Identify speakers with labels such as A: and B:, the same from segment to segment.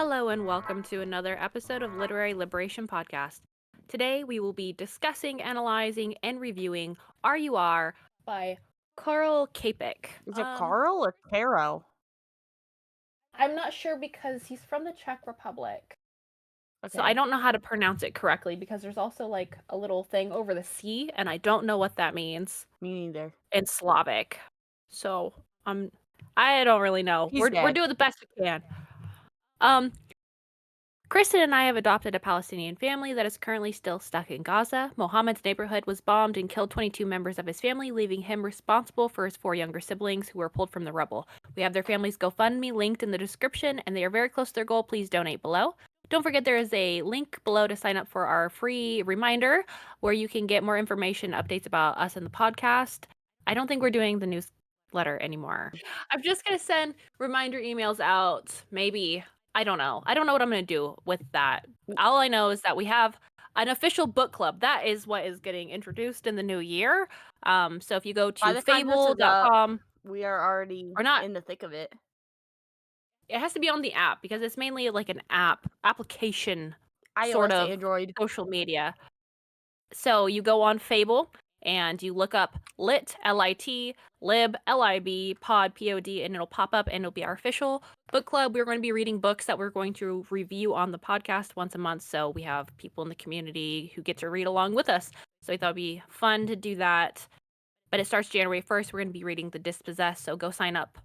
A: Hello and welcome to another episode of Literary Liberation Podcast. Today we will be discussing, analyzing, and reviewing RUR by Karel Capek.
B: Is it Karel or Caro?
A: I'm not sure because he's from the Czech Republic. So I
B: Okay,
A: don't know how to pronounce it correctly because there's also like a little thing over the C and I don't know what that means
B: me neither.
A: in Slavic. So I don't really know.
B: He's
A: We're
B: dead.
A: doing the best we can. Um Kristen and I have adopted a Palestinian family that is currently still stuck in Gaza. Mohammed's neighborhood was bombed and killed 22 members of his family, leaving him responsible for his 4 younger siblings who were pulled from the rubble. We have their family's GoFundMe linked in the description, and they are very close to their goal. Please donate below. Don't forget there is a link below to sign up for our free reminder where you can get more information, updates about us and the podcast. I don't think we're doing the newsletter anymore. I'm just going to send reminder emails out, maybe. I don't know. I don't know what I'm going to do with that. All I know is that we have an official book club. That is what is getting introduced in the new year. So if you go
B: By
A: to
B: the time this is up,
A: fable.com
B: we are already
A: or not,
B: in the thick of it.
A: it has to be on the app because it's mainly like an application sort
B: iOS,
A: of
B: Android.
A: social media. So you go on Fable and you look up lit, L-I-T, lib, L-I-B, pod, P-O-D, and it'll pop up and it'll be our official book club. We're going to be reading books that we're going to review on the podcast once a month. So we have people in the community who get to read along with us. So I thought it'd be fun to do that. But it starts January 1st. We're going to be reading The Dispossessed. So go sign up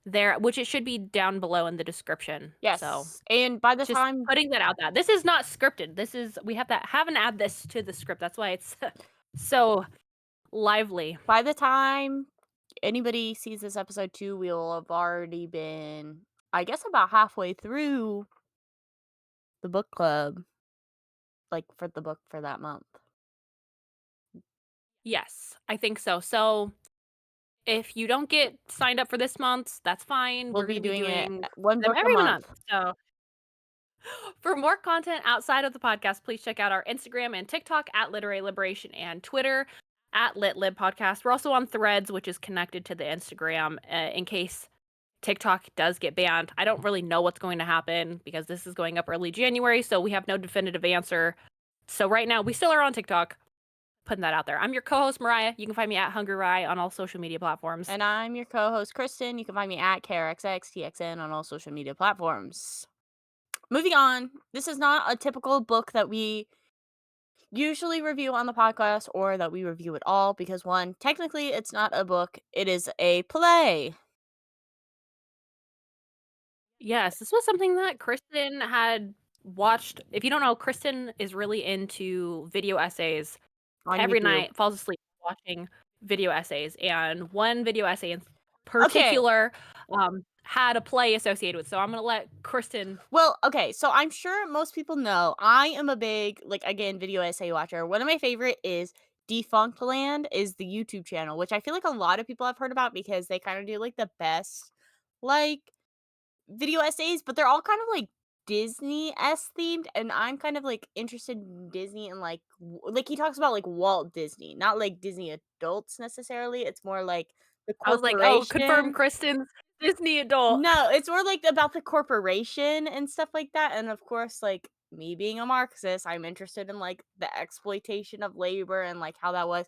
A: there, which it should be down below in the description. So
B: Yes, and by the
A: just
B: time
A: putting that out there. This is not scripted. This is we haven't add this to the script. That's why it's so lively.
B: by the time anybody sees this episode 2, we'll have already been, I guess, about halfway through the book club, like for the book for that month.
A: Yes, I think so. So if you don't get signed up for this month, that's fine.
B: We'll
A: We're going
B: be
A: to be
B: doing it
A: doing
B: one
A: them
B: book a
A: every month.
B: month.
A: So for more content outside of the podcast, please check out our Instagram and TikTok at Literary Liberation and Twitter at LitLib Podcast. We're also on Threads, which is connected to the Instagram in case TikTok does get banned. I don't really know what's going to happen because this is going up early January, so we have no definitive answer. So right now, we still are on TikTok. Putting that out there. I'm your co-host, Mariah. You can find me at Hungry Rye on all social media platforms.
B: And I'm your co-host, Kristen. You can find me at KRXXTXN on all social media platforms. Moving on, this is not a typical book that we usually review on the podcast or that we review at all because, one, technically it's not a book, it is a play
A: Yes, this was something that Kristen had watched. If you don't know, Kristen is really into video essays.
B: on
A: Every
B: YouTube.
A: night, falls asleep watching video essays, and one video essay in
B: Okay,
A: particular had a play associated with. So I'm gonna let Kristen.
B: well, okay, so I'm sure most people know I am a big, like, again, video essay watcher. One of my favorite is Defunct Land is the YouTube channel, which I feel like a lot of people have heard about because they kind of do, like, the best, like, video essays, but they're all kind of like Disney-esque themed, and I'm kind of like interested in Disney and like he talks about like Walt Disney, not like Disney adults necessarily. It's more like the
A: I was like, oh, confirm
B: corporation.
A: Kristen's Disney adult.
B: No, it's more like about the corporation and stuff like that. And of course, like me being a Marxist, I'm interested in like the exploitation of labor and like how that was.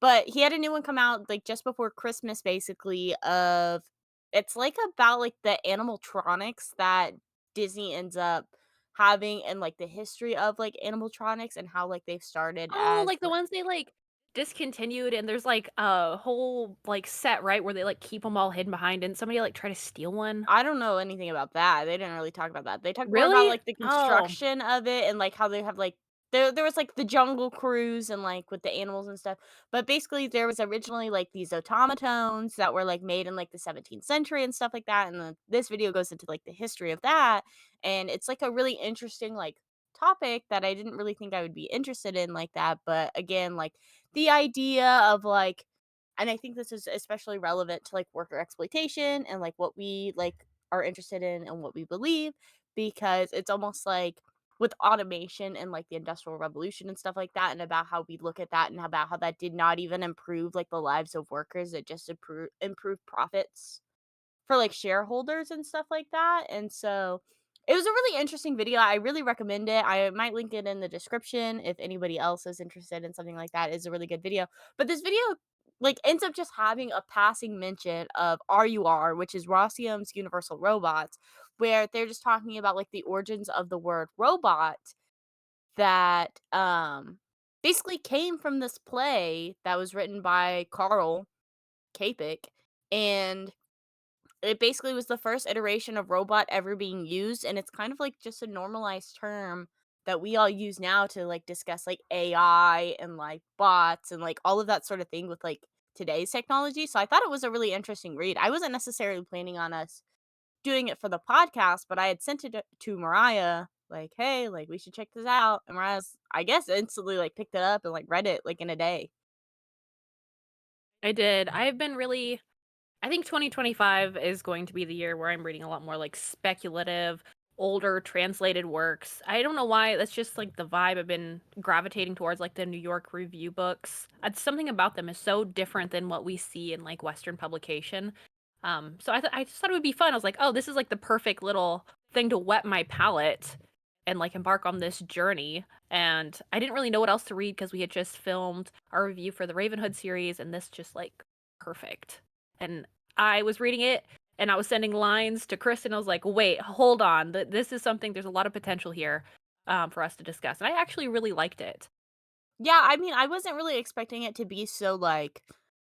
B: But he had a new one come out like just before Christmas, basically, of it's like about like the animatronics that Disney ends up having and like the history of like animatronics and how like they've started
A: Oh,
B: as
A: like the ones they like discontinued, and there's like a whole like set right where they like keep them all hidden behind, and somebody like try to steal one.
B: I don't know anything about that. They didn't really talk about that. They talked more about,
A: Really?
B: like, the
A: Oh,
B: construction of it and, like, how they have, like there was, like, the jungle cruise and, like, with the animals and stuff, but basically, there was originally, like, these automatons that were, like, made in, like, the 17th century and stuff like that, and then this video goes into, like, the history of that, and it's, like, a really interesting, like, topic that I didn't really think I would be interested in like that, but again, like, the idea of, like and I think this is especially relevant to like worker exploitation and like what we like are interested in and what we believe because it's almost like with automation and like the industrial revolution and stuff like that and about how we look at that and about how that did not even improve like the lives of workers, it just improved profits for like shareholders and stuff like that. And so It was a really interesting video. I really recommend it. I might link it in the description if anybody else is interested in something like that. It's a really good video. But this video like ends up just having a passing mention of RUR, which is Rossum's Universal Robots, where they're just talking about like the origins of the word robot that basically came from this play that was written by Karel Capek, and it basically was the first iteration of robot ever being used, and it's kind of like just a normalized term that we all use now to like discuss like AI and like bots and like all of that sort of thing with like today's technology. So I thought it was a really interesting read. I wasn't necessarily planning on us doing it for the podcast, but I had sent it to Mariah like, "Hey, like we should check this out." And Mariah's I guess instantly like picked it up and like read it like in a day.
A: I did. I've been really I think 2025 is going to be the year where I'm reading a lot more like speculative, older translated works. I don't know why, that's just like the vibe I've been gravitating towards, like the New York Review books. It's something about them is so different than what we see in like Western publication. So I just thought it would be fun. I was like, oh, this is like the perfect little thing to whet my palate and like embark on this journey. And I didn't really know what else to read because we had just filmed our review for the Ravenhood series, and this just like perfect. And I was reading it and I was sending lines to Kristen. I was like, wait, hold on. This is something, there's a lot of potential here for us to discuss. And I actually really liked it.
B: Yeah, I mean, I wasn't really expecting it to be so, like,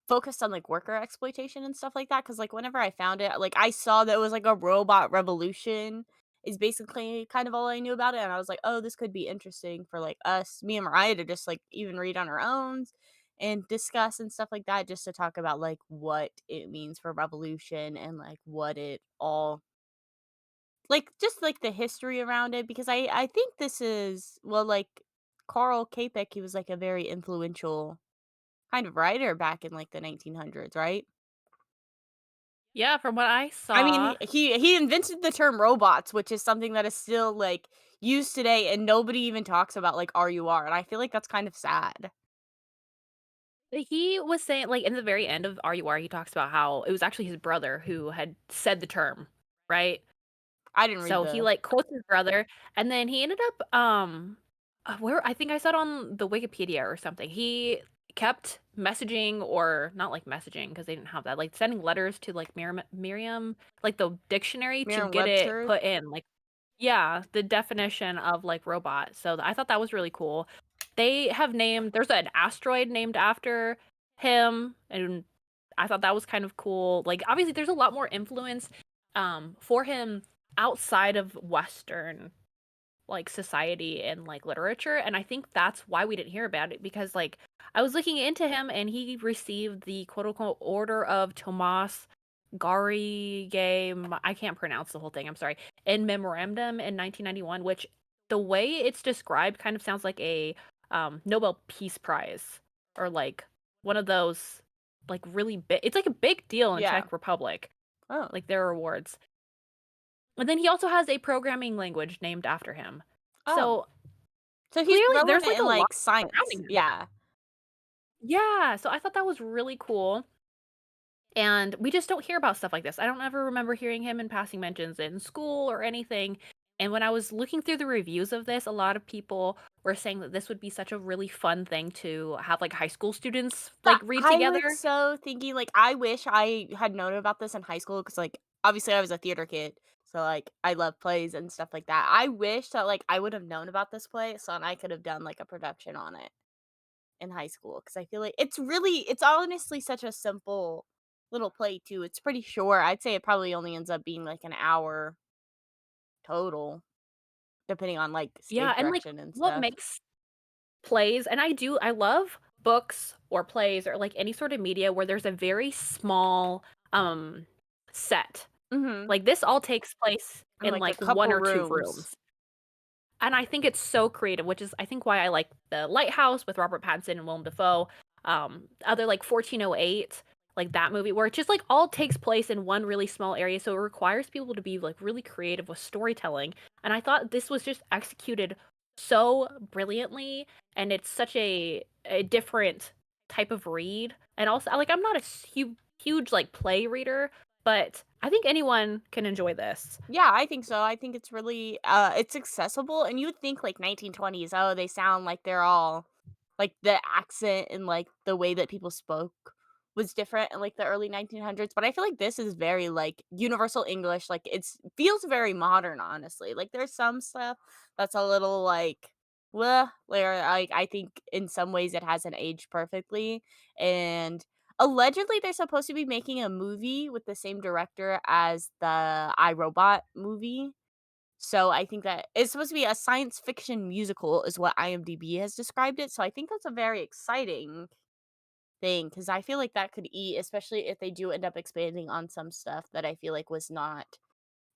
B: focused on, like, worker exploitation and stuff like that. Because like, whenever I found it, like, I saw that it was, like, a robot revolution is basically kind of all I knew about it, and I was like, "Oh, this could be interesting for, like, us me and Mariah to just, like, even read on our own and discuss and stuff like that, just to talk about, like, what it means for revolution and, like, what it all like, just, like, the history around it, because I think this is well, like, Karl Capek, he was, like, a very influential kind of writer back in, like, the 1900s, right?
A: Yeah, from what I
B: I mean,
A: saw,
B: he invented the term robots, which is something that is still, like, used today, and nobody even talks about, like, RUR, and I feel like that's kind of sad.
A: he was saying, like, in the very end of RUR, he talks about how it was actually his brother who had said the term, right?
B: I didn't read
A: So he
B: the
A: like quotes his brother, and then he ended up where I think I saw it on the Wikipedia or something. He kept messaging, or not like messaging because they didn't have that, like sending letters to like Miriam, like the dictionary to get it
B: Merriam-Webster.
A: put in. Like, yeah, the definition of like robot. So I thought that was really cool. They have named there's an asteroid named after him, and I thought that was kind of cool. Like obviously there's a lot more influence for him outside of Western like society and like literature, and I think that's why we didn't hear about it, because like I was looking into him and he received the quote unquote Order of Tomas I can't pronounce the whole thing, I'm sorry, in memorandum in 1991, which the way it's described kind of sounds like a Nobel Peace Prize, or like one of those like really big, it's like a big deal in
B: Yeah.
A: Czech Republic,
B: Oh.
A: like their awards. And then he also has a programming language named after him.
B: Oh.
A: So
B: So he's
A: clearly
B: throwing
A: there's
B: it
A: like
B: in,
A: a lot
B: like, science.
A: surrounding him.
B: Yeah.
A: Yeah, so I thought that was really cool. And we just don't hear about stuff like this. I don't ever remember hearing him in passing mentions in school or anything. And when I was looking through the reviews of this, a lot of people were saying that this would be such a really fun thing to have like high school students
B: Yeah,
A: like read
B: I was
A: together.
B: so thinking, like, I wish I had known about this in high school because, like, obviously I was a theater kid, so, like, I love plays and stuff like that. I wish that, like, I would have known about this play so I could have done, like, a production on it in high school because I feel like it's honestly such a simple little play too. It's pretty short. I'd say it probably only ends up being, like, an hour total, depending on, like,
A: Yeah,
B: stage
A: and like
B: direction and
A: what
B: stuff.
A: makes plays, and I love books or plays or like any sort of media where there's a very small set.
B: Mhm.
A: Like this all takes place
B: And,
A: in
B: like, a
A: like one
B: couple
A: or two
B: rooms.
A: rooms. And I think it's so creative, which is I think why I like The Lighthouse with Robert Pattinson and Willem Dafoe. Other like 1408, like that movie where it just like all takes place in one really small area. So it requires people to be like really creative with storytelling. And I thought this was just executed so brilliantly, and it's such a different type of read. And also like I'm not a huge like play reader, but I think anyone can enjoy this.
B: Yeah, I think so. I think it's really it's accessible and you would think like 1920s, oh, they sound like they're all like the accent and like the way that people spoke was different in like the early 1900s, but I feel like this is very like universal English, like it's feels very modern honestly. Like there's some stuff that's a little like where like I think in some ways it hasn't aged perfectly and allegedly, they're supposed to be making a movie with the same director as the I, Robot movie. So I think that it's supposed to be a science fiction musical is what IMDb has described it. So I think that's a very exciting thing because I feel like that could eat, especially if they do end up expanding on some stuff that I feel like was not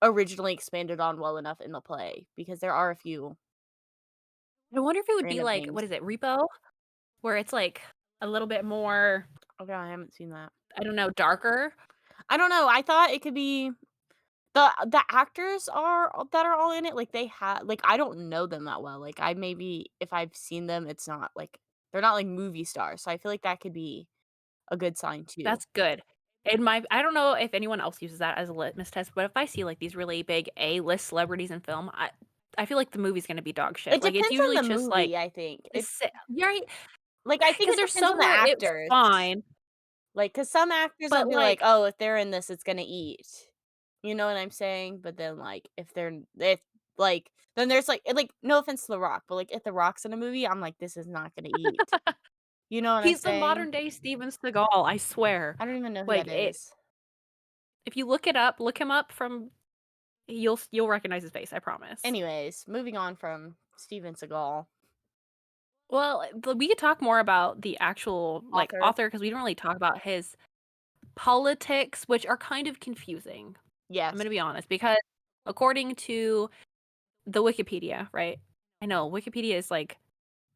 B: originally expanded on well enough in the play because there are a few
A: I wonder if it would be
B: random
A: like,
B: things.
A: what is it, Repo? Where it's like a little bit more,
B: Okay, I haven't seen that.
A: I don't know, darker.
B: I don't know. I thought it could be the actors are that are all in it, like, they have like, I don't know them that well, like, I maybe if I've seen them, it's not like they're not, like, movie stars, so I feel like that could be a good sign too.
A: That's good. In my I don't know if anyone else uses that as a litmus test, but if I see, like, these really big A-list celebrities in film, I feel like the movie's gonna be dog shit.
B: It
A: Like, it's
B: depends on
A: usually
B: the
A: just, like,
B: movie, I think.
A: the
B: It
A: sa you're right,
B: like, I think
A: 'cause
B: it
A: there's
B: depends on
A: some
B: the
A: where it's
B: actors.
A: fine,
B: Like, cause some actors I'll
A: but,
B: be like,
A: like
B: "Oh, if they're in this, it's gonna eat." You know what I'm saying? But then, like, if like, then there's, like, no offense to The Rock, but, like, if The Rock's in a movie, I'm like, "This is not gonna eat." You know what I'm
A: he's the
B: saying?
A: modern day Steven Seagal, I swear.
B: I don't even know who
A: Like,
B: that
A: it
B: is.
A: if you look him up from you'll recognize his face, I promise.
B: Anyways, moving on from Steven Seagal,
A: Well, we could talk more about the actual, like,
B: author.
A: author because we didn't really talk about his politics, which are kind of confusing. I'm
B: Yes,
A: gonna be honest, because according to the Wikipedia, right? I know Wikipedia is, like,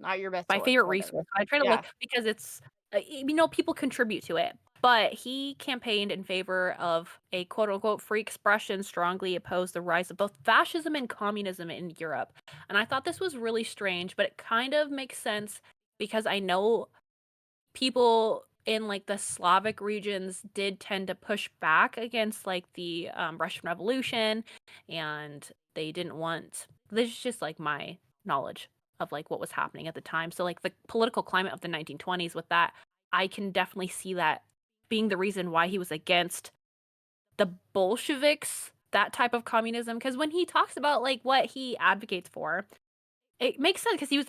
B: not your best
A: my
B: source,
A: favorite
B: whatever.
A: resource. I try to
B: Yeah.
A: look because it's, people contribute to it, but he campaigned in favor of a quote unquote free expression, strongly opposed the rise of both fascism and communism in Europe. And I thought this was really strange, but it kind of makes sense because I know people in like the Slavic regions did tend to push back against like the Russian Revolution, and they didn't want. This is just like my knowledge of like what was happening at the time. So like the political climate of the 1920s with that, I can definitely see that being the reason why he was against the Bolsheviks, that type of communism. Because when he talks about like what he advocates for, it makes sense because he was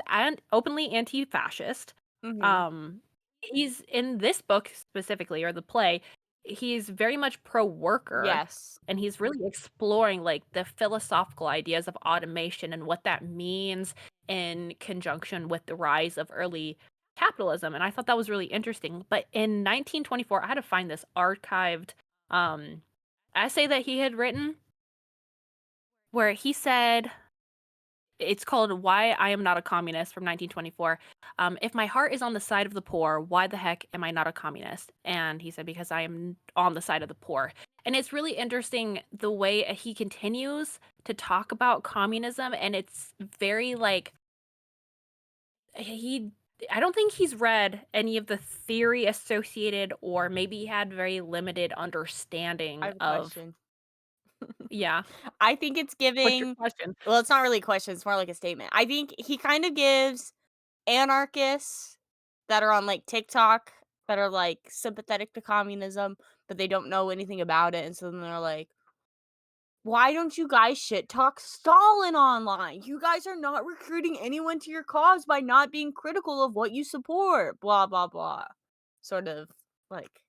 A: openly anti-fascist.
B: Mhm.
A: Um, he's in this book specifically, or the play, he's very much pro-worker,
B: Yes.
A: and he's really exploring like the philosophical ideas of automation and what that means in conjunction with the rise of early capitalism. And I thought that was really interesting. But in 1924, I had to find this archived um, essay that he had written where he said it's called "Why I Am Not a Communist" from 1924. If my heart is on the side of the poor, why the heck am I not a communist? And he said, because I am on the side of the poor. And it's really interesting the way he continues to talk about communism. And it's very like, he, I don't think he's read any of the theory associated, or maybe he had very limited
B: I
A: understanding
B: have a
A: of,
B: question.
A: yeah.
B: I think it's
A: What's your
B: giving
A: question?
B: well, it's not really a question, it's more like a statement. I think he kind of gives anarchists that are on, like, TikTok that are, like, sympathetic to communism, but they don't know anything about it, and so then they're like, "Why don't you guys shit talk Stalin online? You guys are not recruiting anyone to your cause by not being critical of what you support, blah, blah, blah." Sort of, like,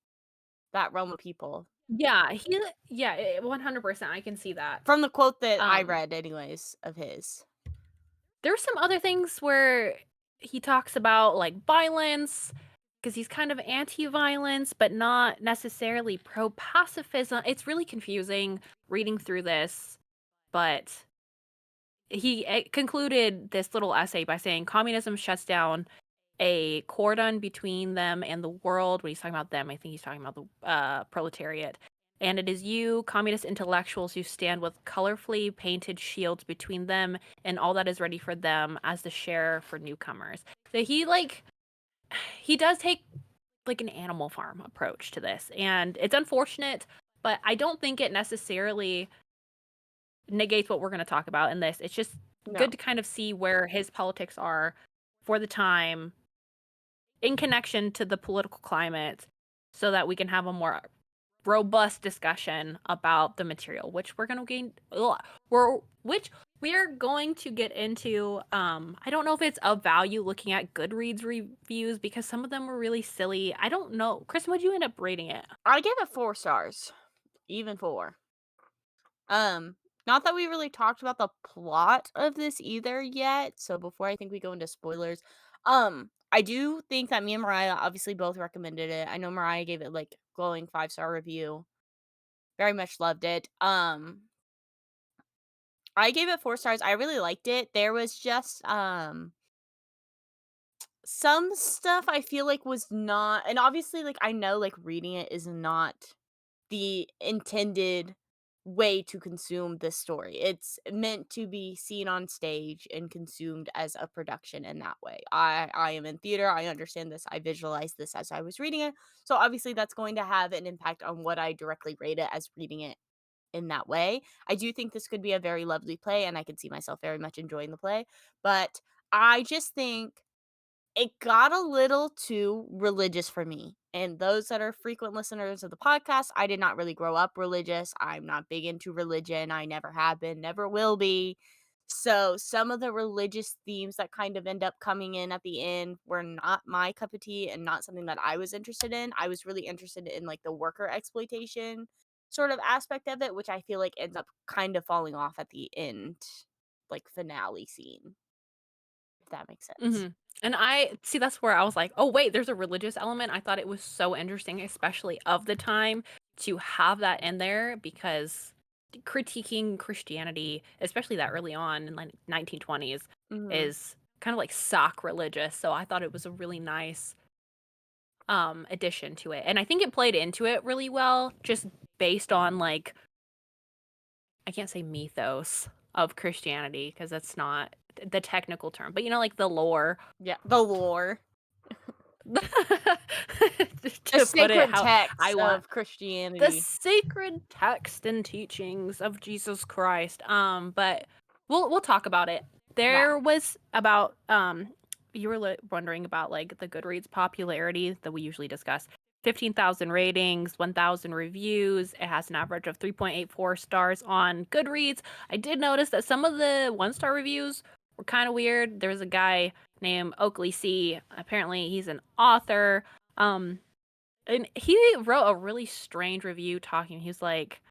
B: that realm of people.
A: Yeah, 100%. I can see that.
B: From the quote that I
A: Um,
B: read anyways of his.
A: there's some other things where he talks about like violence because he's kind of anti-violence, but not necessarily pro-pacifism. It's really confusing reading through this, but he concluded this little essay by saying communism shuts down a cordon between them and the world. When he's talking about them, I think he's talking about the proletariat. And it is you, communist intellectuals, who stand with colorfully painted shields between them and all that is ready for them as the share for newcomers. So he does take like an animal farm approach to this, and it's unfortunate, but I don't think it necessarily negates what we're gonna talk about in this. It's just
B: No.
A: good to kind of see where his politics are for the time in connection to the political climate so that we can have a more robust discussion about the material, which we're gonna gain which we are going to get into. I don't know if it's of value looking at Goodreads reviews because some of them were really silly. I don't know. Kristen, would you end up rating it?
B: I gave it 4 stars, even 4. Um, Not that we really talked about the plot of this either yet, so before I think we go into spoilers, I do think that me and Mariah obviously both recommended it. I know Mariah gave it, like, glowing 5-star review. Very much loved it. I gave it 4 stars. I really liked it. There was just, some stuff I feel like was not, and obviously, like, I know, like, reading it is not the intended way to consume this story. It's meant to be seen on stage and consumed as a production in that way. I am in theater. I understand this. I visualized this as I was reading it. So obviously that's going to have an impact on what I directly rate it as reading it in that way. I do think this could be a very lovely play and I could see myself very much enjoying the play, but I just think it got a little too religious for me. And those that are frequent listeners of the podcast, I did not really grow up religious. I'm not big into religion. I never have been, never will be. So some of the religious themes that kind of end up coming in at the end were not my cup of tea and not something that I was interested in. I was really interested in like the worker exploitation sort of aspect of it, which I feel like ends up kind of falling off at the end, like finale scene, if that makes sense.
A: Mhm. And I see that's where I was like, "Oh, wait, there's a religious element." I thought it was so interesting, especially of the time, to have that in there because critiquing Christianity, especially that early on in like 1920s,
B: Hmm.
A: is kind of like sock religious. So I thought it was a really nice addition to it. And I think it played into it really well just based on like I can't say mythos of Christianity because that's not the technical term, but like the lore.
B: Yeah, the lore. The
A: To put it
B: sacred
A: how I
B: text
A: want.
B: of
A: The
B: Christianity.
A: sacred text and teachings of Jesus Christ. But we'll talk about it.
B: Yeah.
A: There was about you were wondering about like the Goodreads popularity that we usually discuss. 15,000 ratings, 1,000 reviews. It has an average of 3.84 stars on Goodreads. I did notice that some of the one-star reviews were kind of weird. There was a guy named Oakley C. Apparently, he's an author. Um, and he wrote a really strange review talking. He's like,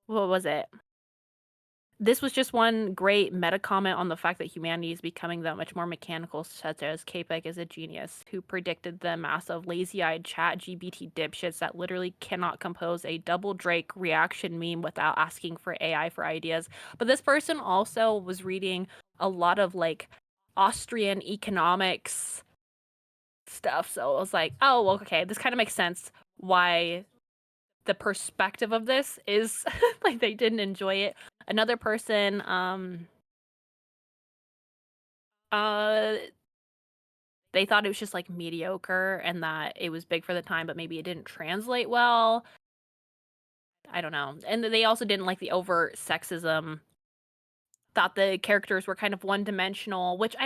A: what was it? This was just one great meta comment on the fact that humanity is becoming that much more mechanical, such as Capek is a genius who predicted the massive lazy-eyed chat GBT dipshits that literally cannot compose a double Drake reaction meme without asking for AI for ideas. But this person also was reading a lot of like Austrian economics stuff. So I was like, oh, well, okay, this kind of makes sense why the perspective of this is like they didn't enjoy it. Another person, uh, they thought it was just like mediocre and that it was big for the time, but maybe it didn't translate well. I don't know. And they also didn't like the overt sexism. Thought the characters were kind of one dimensional, which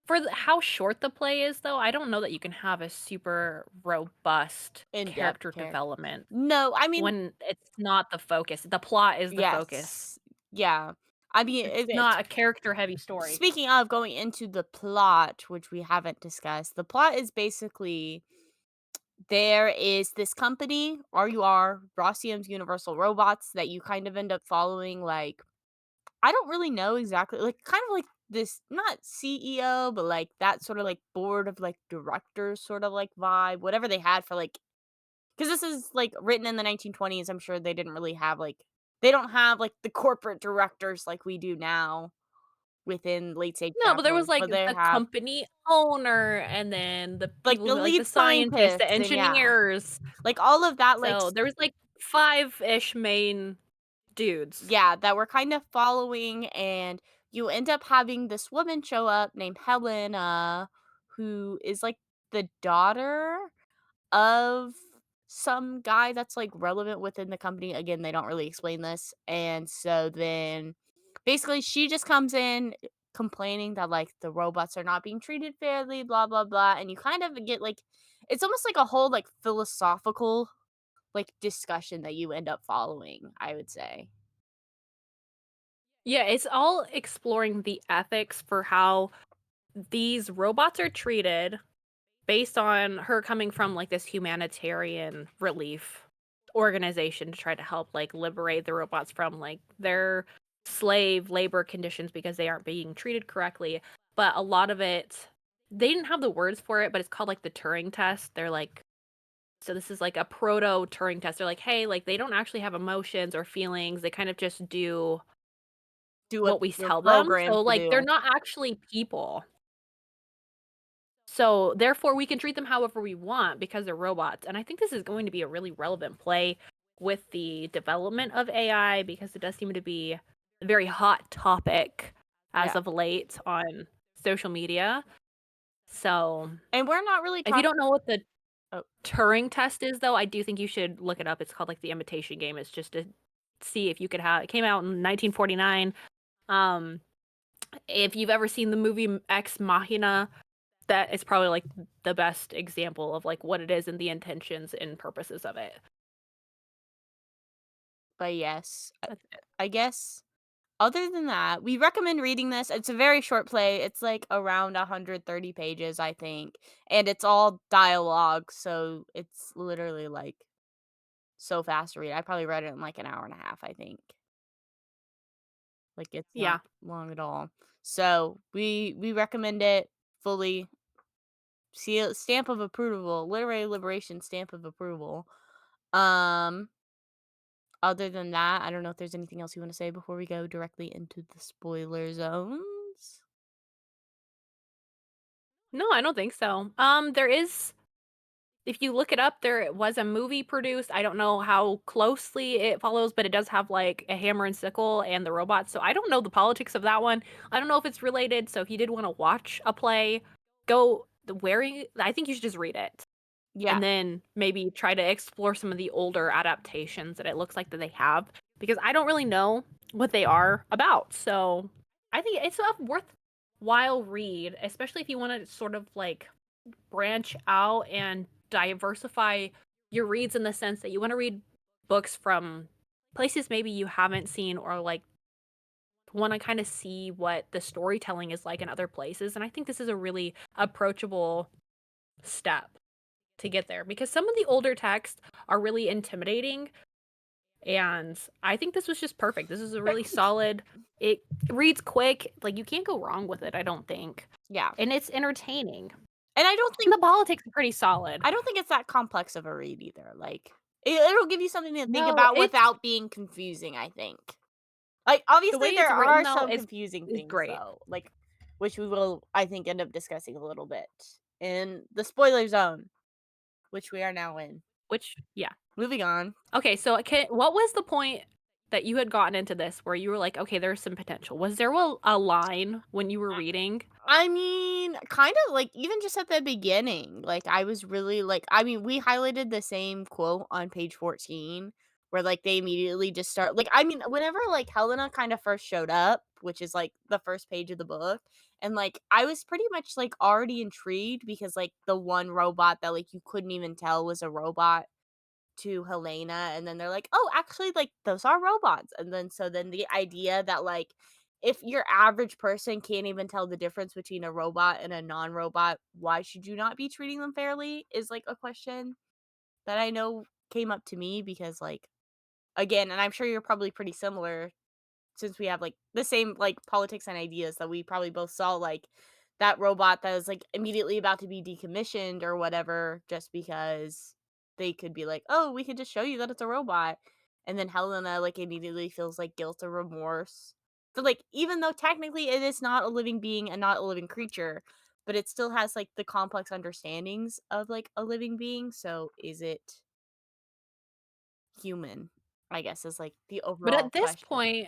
A: for how short the play is, though, I don't know that you can have a super robust
B: In-depth
A: character
B: character.
A: development
B: No, I mean,
A: when it's not the focus. The plot is the focus.
B: yes. Yeah. I mean,
A: It's
B: it's
A: not a character-heavy story.
B: speaking of going into the plot, which we haven't discussed, the plot is basically there is this company, RUR, Rossium's Universal Robots, that you kind of end up following, like, I don't really know exactly, like, kind of like this, not CEO, but like that sort of like board of like directors sort of like vibe, whatever they had for like, because this is like written in the 1920s. I'm sure they didn't really have like, they don't have like the corporate directors like we do now within late stage
A: No, but there was,
B: capital,
A: like,
B: but they
A: the
B: have
A: company owner and then the
B: like
A: people
B: the
A: who like, the
B: lead
A: scientists, the
B: scientists and yeah,
A: engineers.
B: like all of that, like
A: So, there was, like, 5-ish main dudes.
B: yeah, that we're kind of following, and you end up having this woman show up named Helen, who is like the daughter of some guy that's like relevant within the company. Again, they don't really explain this. And so then basically she just comes in complaining that like the robots are not being treated fairly, blah blah blah. And you kind of get like it's almost like a whole like philosophical like discussion that you end up following, I would say.
A: Yeah, it's all exploring the ethics for how these robots are treated based on her coming from, like, this humanitarian relief organization to try to help, like, liberate the robots from, like, their slave labor conditions because they aren't being treated correctly, but a lot of it they didn't have the words for it, but it's called, like, the Turing test. They're like so this is like a proto Turing test. They're like, "Hey, like, they don't actually have emotions or feelings, they kind of just do
B: Do what
A: what we
B: they're
A: tell them."
B: programmed
A: So,
B: to
A: like, they're
B: do.
A: not actually people. So, therefore, we can treat them however we want because they're robots, and I think this is going to be a really relevant play with the development of AI because it does seem to be a very hot topic as
B: Yeah.
A: of late on social media. So,
B: And we're not really
A: if you
B: talking.
A: don't know what the
B: Oh,
A: Turing test is, though, I do think you should look it up. It's called, like, the imitation game. It's just to see if you could have it came out in 1949. Um, if you've ever seen the movie Ex Machina, that is probably, like, the best example of, like, what it is and the intentions and purposes of it.
B: but yes,
A: That's it.
B: I guess other than that, we recommend reading this. It's a very short play. It's like around 130 pages, I think. And it's all dialogue, so it's literally like so fast to read. I probably read it in like an hour and a half, I think. Like it's not
A: Yeah.
B: long at all. So we recommend it fully. Seal stamp of approval, literary liberation stamp of approval. Um Other than that, I don't know if there's anything else you want to say before we go directly into the spoiler zones.
A: No, I don't think so. There is if you look it up, there was a movie produced. I don't know how closely it follows, but it does have, like, a hammer and sickle and the robots, so I don't know the politics of that one. I don't know if it's related, so if you did wanna watch a play, go the wearing I think you should just read it.
B: Yeah.
A: And then maybe try to explore some of the older adaptations that it looks like that they have, because I don't really know what they are about, so I think it's a worthwhile read, especially if you wanna sort of, like, branch out and diversify your reads in the sense that you wanna read books from places maybe you haven't seen or, like, wanna kinda see what the storytelling is like in other places, and I think this is a really approachable step to get there because some of the older texts are really intimidating, and I think this was just perfect. This is a really solid it reads quick, like, you can't go wrong with it, I don't think,
B: Yeah.
A: and it's entertaining,
B: And
A: and the politics are pretty solid.
B: I don't think it's that complex of a read either. Like it'll give you something to think
A: No,
B: about
A: it's
B: without being confusing, I think. Like
A: the
B: obviously
A: way it's
B: there
A: written,
B: are
A: though,
B: some confusing
A: is
B: things
A: great,
B: though, like which we will I think end up discussing a little bit in the spoiler zone, which we are now in.
A: which yeah.
B: Moving on.
A: Okay, so what was the point that you had gotten into this where you were like, "Okay, there's some potential." Was there a line when you were reading?
B: I mean, kind of like even just at the beginning, like I was really like I mean, we highlighted the same quote on page 14 where like they immediately just start like I mean, whenever like Helena kind of first showed up, which is like the first page of the book, and like I was pretty much like already intrigued because like the one robot that like you couldn't even tell was a robot to Helena, and then they're like, "Oh, actually, like, those are robots." And then so then the idea that, like, if your average person can't even tell the difference between a robot and a non-robot, why should you not be treating them fairly is, like, a question that I know came up to me because, like, again, and I'm sure you're probably pretty similar since we have like the same like politics and ideas that we probably both saw like that robot that was like immediately about to be decommissioned or whatever just because they could be like, "Oh, we could just show you that it's a robot." And then Helena like immediately feels like guilt or remorse. So like even though technically it is not a living being and not a living creature, but it still has like the complex understandings of like a living being. So is it human? I guess is like the
A: But
B: overall
A: at this
B: question.
A: point,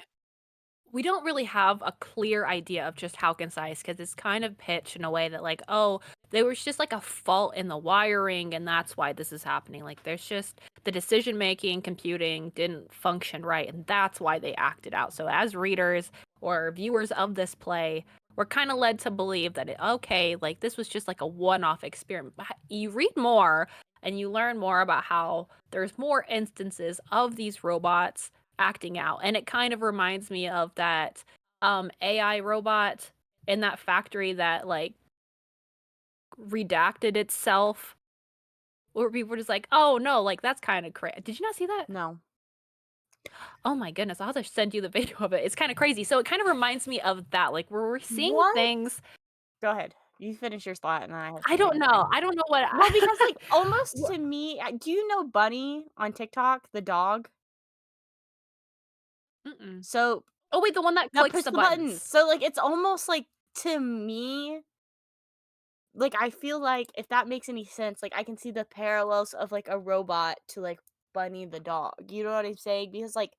A: we don't really have a clear idea of just how concise because it's kind of pitched in a way that like, oh, there was just like a fault in the wiring and that's why this is happening. Like there's just the decision making, computing didn't function right and that's why they acted out. So as readers or viewers of this play, we're kind of led to believe that okay, like this was just like a one-off experiment. But you read more and you learn more about how there's more instances of these robots acting out. And it kind of reminds me of that AI robot in that factory that like redacted itself, where people were just like, "Oh no, like that's kind of crazy." Did you not see that?
B: No.
A: Oh my goodness, I'll have to send you the video of it. It's kind of crazy. So it kind of reminds me of that, like where we're seeing
B: What?
A: things.
B: Go ahead. You finish your thought, and then I have
A: I don't
B: something to say.
A: know. I don't know what.
B: Well, because, like, almost
A: Wha-
B: to me do you know Bunny on TikTok, the dog?
A: Mm-mm.
B: So
A: Oh wait, the one that
B: that
A: clicks
B: push
A: the
B: the buttons.
A: buttons.
B: So, like, it's almost like, to me, like, I feel like if that makes any sense, like, I can see the parallels of, like, a robot to, like, Bunny the dog. You know what I'm saying? Because, like,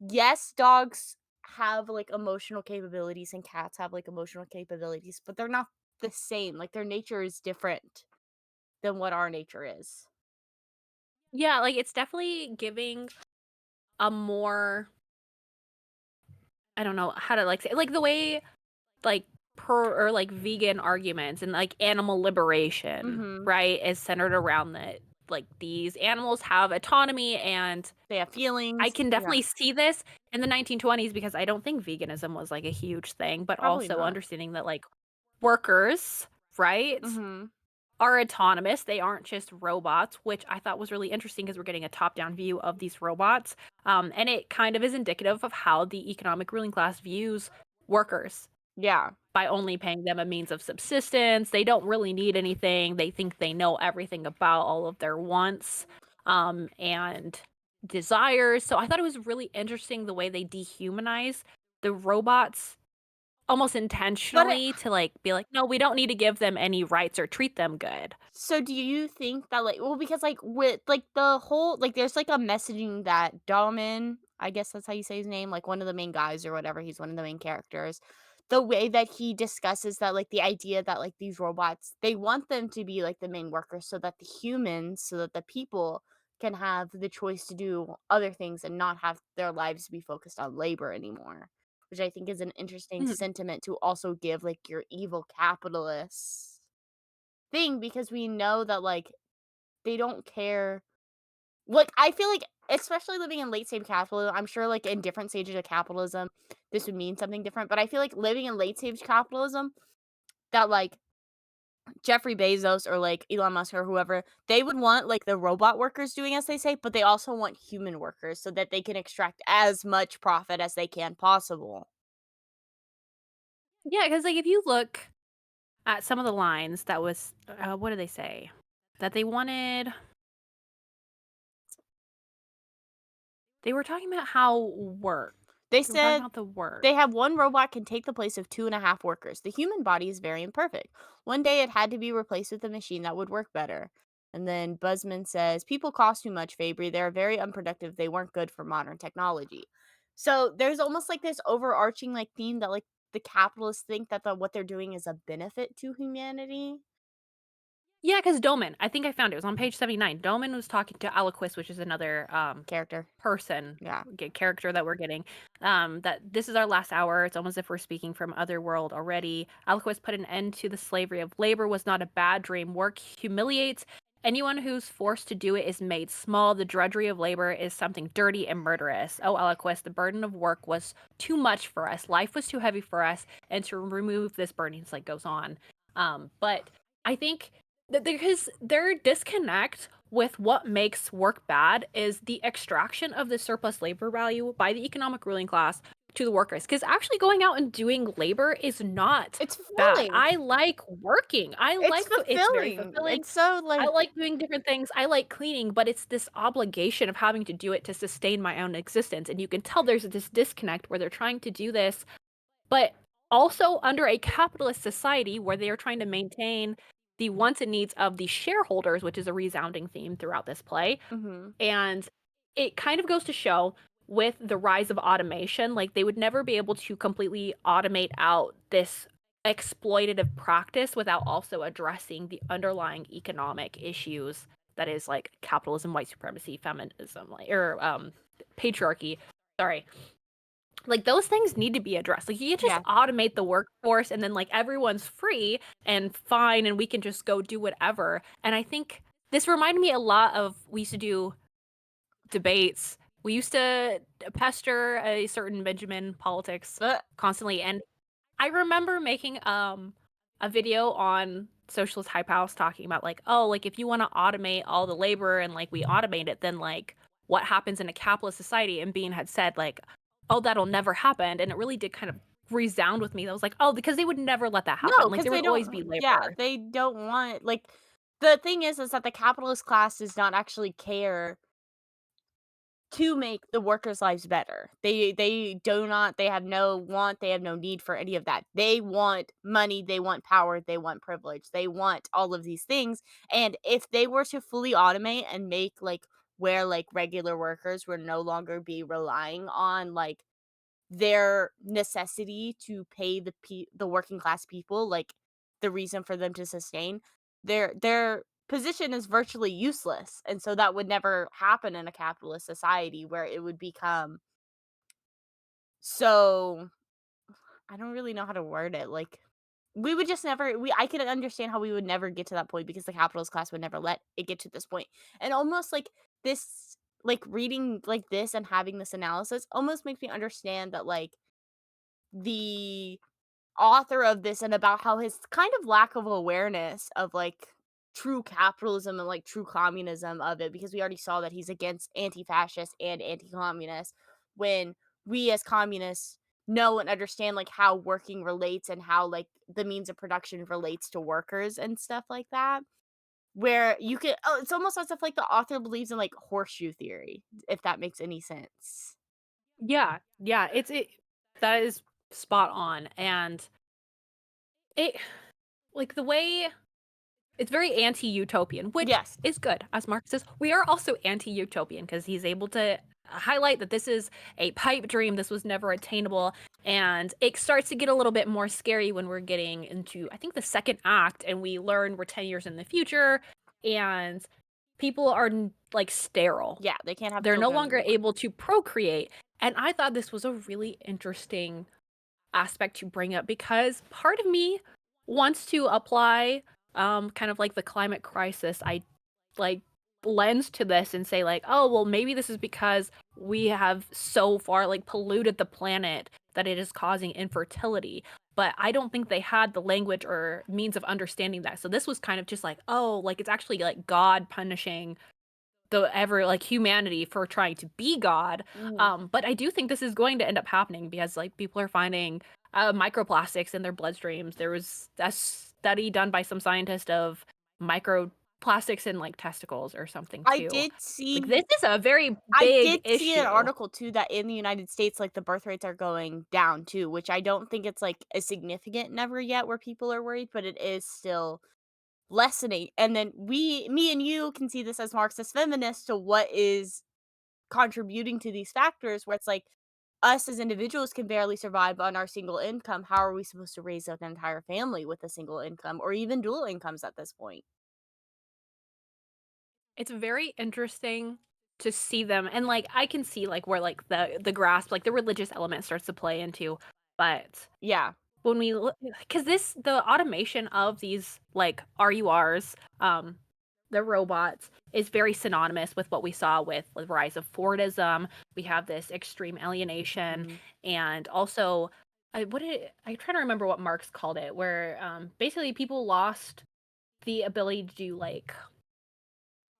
B: yes, dogs have, like, emotional capabilities and cats have, like, emotional capabilities, but they're not the same. Like, their nature is different than what our nature is.
A: Yeah, like it's definitely giving a more, I don't know how to like say, like the way like per or like vegan arguments and like animal liberation,
B: Mhm.
A: right, is centered around that like these animals have autonomy and
B: They have
A: I
B: feelings.
A: can
B: Yeah.
A: definitely see this in the 1920s because I don't think veganism was like a huge thing, but
B: Probably
A: also
B: not.
A: understanding that like workers, right,
B: Mhm.
A: are autonomous. They aren't just robots, which I thought was really interesting because we're getting a top-down view of these robots. And it kind of is indicative of how the economic ruling class views workers
B: Yeah.
A: by only paying them a means of subsistence. They don't really need anything. They think they know everything about all of their wants and desires. So I thought it was really interesting the way they dehumanize the robots almost
B: But
A: intentionally to like be like, no, we don't need to give them any rights or treat them good.
B: so do you think that, like, well, because, like, with, like, the whole, like, there's, like, a messaging that Dahlman, I guess that's how you say his name, like, one of the main guys or whatever, he's one of the main characters. The way that he discusses that, like, the idea that, like, these robots, they want them to be, like, the main workers so that the humans, so that the people can have the choice to do other things and not have their lives be focused on labor anymore, which I think is an interesting
A: Mhm.
B: sentiment to also give, like, your evil capitalists thing, because we know that, like, they don't care. Like, I feel like, especially living in late stage capitalism, I'm sure, like, in different stages of capitalism, this would mean something different, but I feel like living in late stage capitalism, that, like, Jeffrey Bezos or, like, Elon Musk or whoever, they would want, like, the robot workers doing as they say, but they also want human workers so that they can extract as much profit as they can possible.
A: Yeah, because like if you look at some of the lines that was, what do they say? That they wanted, they were talking about how work.
B: They
A: They were talking
B: said
A: about the work.
B: they have one robot can take the place of 2.5 workers. The human body is very imperfect. One day it had to be replaced with a machine that would work better. And then Buzzman says, people cost too much, Fabry. They're very unproductive. They weren't good for modern technology. So there's almost like this overarching like theme that like the capitalists think that what they're doing is a benefit to humanity.
A: Yeah, because Doman, I think I found it. It was on page 79. Doman was talking to Aliquist, which is another
B: Character.
A: person,
B: Yeah.
A: character that we're getting. That this is our last hour. It's almost as if we're speaking from other world already. Aliquist put an end to the slavery of labor was not a bad dream. Work humiliates. Anyone who's forced to do it is made small. The drudgery of labor is something dirty and murderous. Oh, Aliquist, the burden of work was too much for us. Life was too heavy for us, and to remove this burden, it's like goes on. But I think that because their disconnect with what makes work bad is the extraction of the surplus labor value by the economic ruling class to the workers. Because actually going out and doing labor is not
B: It's
A: bad.
B: fulfilling.
A: I like working.
B: It's
A: It's very
B: fulfilling.
A: fulfilling.
B: It's so
A: I
B: like
A: like doing different things. I like cleaning, but it's this obligation of having to do it to sustain my own existence. And you can tell there's this disconnect where they're trying to do this, but also under a capitalist society where they are trying to maintain the wants and needs of the shareholders, which is a resounding theme throughout this play.
B: mhm.
A: And it kind of goes to show with the rise of automation, like, they would never be able to completely automate out this exploitative practice without also addressing the underlying economic issues that is, like, capitalism, white supremacy, feminism, like or, patriarchy. Sorry. Like, those things need to be addressed. Like, you can't just
B: Yeah.
A: automate the workforce and then, like, everyone's free and fine and we can just go do whatever, and I think this reminded me a lot of we used to do debates. We used to pester a certain Benjamin politics
B: But
A: constantly, and I remember making, a video on Socialist Hype House talking about, like, "Oh, like, if you wanna automate all the labor and, like, we automate it, then, like, what happens in a capitalist society?" And Bean had said, like, "Oh, that'll never happen," and it really did kind of resound with me. I was like, "Oh, because they would never let that happen,
B: no,
A: like,
B: because
A: there
B: they
A: would always
B: don't
A: be
B: yeah,
A: labor."
B: they don't want like, the thing is that the capitalist class does not actually care to make the workers' lives better. They do not they have no want, they have no need for any of that. They want money, they want power, they want privilege. They want all of these things, and if they were to fully automate and make, like, where, like, regular workers would no longer be relying on, like, their necessity to pay the working class people, like, the reason for them to sustain, their position is virtually useless, and so that would never happen in a capitalist society where it would become so I don't really know how to word it, like, we would just never we I could understand how we would never get to that point because the capitalist class would never let it get to this point, and almost, like, this like, reading like this and having this analysis almost makes me understand that, like, the author of this and about how his kind of lack of awareness of like true capitalism and like true communism of it because we already saw that he's against anti-fascist and anti-communist when we as communists know and understand like how working relates and how like the means of production relates to workers and stuff like that where you can it's almost as if like the author believes in like horseshoe theory if that makes any sense.
A: Yeah, yeah, it that is spot on, and it like, the way it's very anti-utopian, which
B: Yes.
A: is good. As Marxists, we are also anti-utopian because he's able to highlight that this is a pipe dream, this was never attainable, and it starts to get a little bit more scary when we're getting into, I think, the second act, and we learn we're 10 years in the future, and people are, like, sterile.
B: Yeah, they can't have
A: They're no
B: children
A: longer
B: anymore.
A: able to procreate, and I thought this was a really interesting aspect to bring up because part of me wants to apply kind of like the climate crisis like lens to this and say like, oh well, maybe this is because we have so far like polluted the planet that it is causing infertility, but I don't think they had the language or means of understanding that, so this was kind of just like, oh, like it's actually like God punishing the ever like humanity for trying to be God.
B: Mhm.
A: But I do think this is going to end up happening because like people are finding microplastics in their bloodstreams. There was a study done by some scientist of microplastics in like testicles or something
B: I
A: too.
B: did
A: Like
B: see
A: this is a very
B: I
A: big
B: did see an
A: issue.
B: article too that in the United States, like, the birth rates are going down too, which I don't think it's, like, a significant number yet where people are worried, but it is still lessening, and then me and you can see this as Marxist feminists to what is contributing to these factors where it's like, us as individuals can barely survive on our single income, how are we supposed to raise an entire family with a single income or even dual incomes at this point?
A: It's very interesting to see them, and like I can see like where like the grasp, like the religious element starts to play into, but
B: Yeah.
A: when we look, because the automation of these, like, RURs, the robots, is very synonymous with what we saw with the rise of Fordism. We have this extreme alienation,
B: Mhm.
A: and also, I'm trying to remember what Marx called it, where, basically people lost the ability to do, like,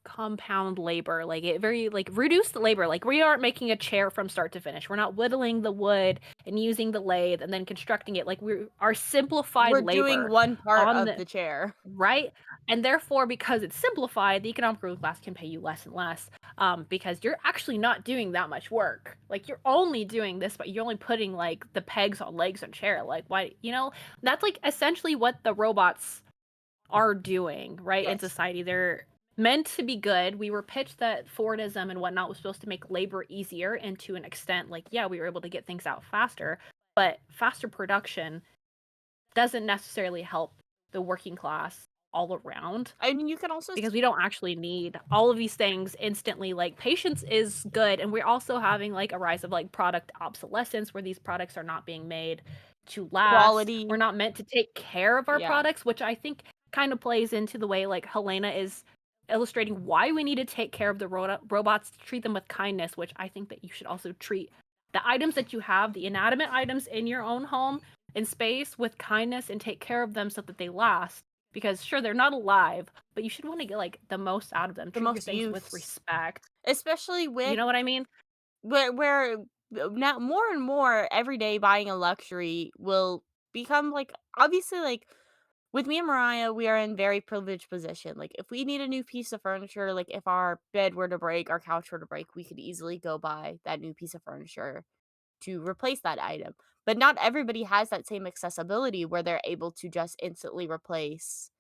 A: compound labor, like, it very like, reduce the labor, like, we aren't making a chair from start to finish. We're not whittling the wood and using the lathe and then constructing it, like, our simplified
B: We're doing
A: labor
B: one part
A: on
B: of
A: the
B: the chair.
A: right? And therefore, because it's simplified, the economic ruling class can pay you less and less, because you're actually not doing that much work. Like, you're only doing this, but you're only putting, like, the pegs on legs and chair, like, why that's, like, essentially what the robots are doing, right, in
B: Yes.
A: society. meant to be good. We were pitched that Fordism and whatnot was supposed to make labor easier, and to an extent, like, yeah, we were able to get things out faster, but faster production doesn't necessarily help the working class all around
B: I mean, you can also
A: because we don't actually need all of these things instantly. Like, patience is good, and we're also having like a rise of like product obsolescence where these products are not being made to last. We're
B: quality.
A: not meant to take care of our
B: Yeah,
A: products, which I think kind of plays into the way like Helena is illustrating why we need to take care of the robots, to treat them with kindness, which I think that you should also treat the items that you have, the inanimate items in your own home and space, with kindness and take care of them so that they last. Because sure, they're not alive, but you should want to get like the most out of them.
B: the
A: Treat your
B: most
A: things with
B: use,
A: respect.
B: especially
A: You
B: with
A: know what I mean?
B: where now more and more every day buying a luxury will become like obviously like with me and Mariah, we are in very privileged position. Like if we need a new piece of furniture, like if our bed were to break, our couch were to break, we could easily go buy that new piece of furniture to replace that item. But not everybody has that same accessibility where they're able to just instantly replace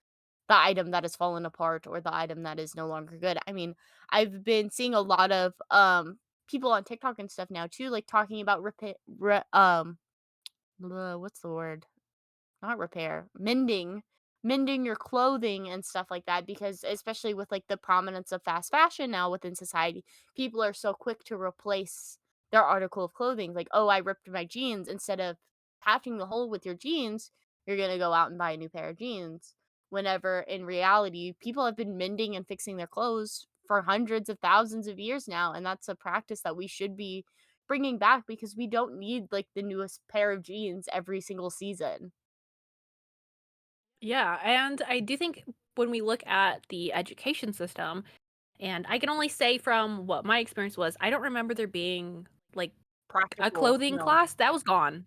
B: the item that has fallen apart or the item that is no longer good. I mean, I've been seeing a lot of people on TikTok and stuff now too, like talking about what's the word? Not repair, mending your clothing and stuff like that because especially with like the prominence of fast fashion now within society, people are so quick to replace their article of clothing. Like, oh, I ripped my jeans. Instead of patching the hole with your jeans, you're gonna go out and buy a new pair of jeans. Whenever in reality, people have been mending and fixing their clothes for hundreds of thousands of years now, and that's a practice that we should be bringing back because we don't need like the newest pair of jeans every single season.
A: Yeah, and I do think when we look at the education system, and I can only say from what my experience was, I don't remember there being like a
B: Practical,
A: clothing
B: no.
A: class. That was gone.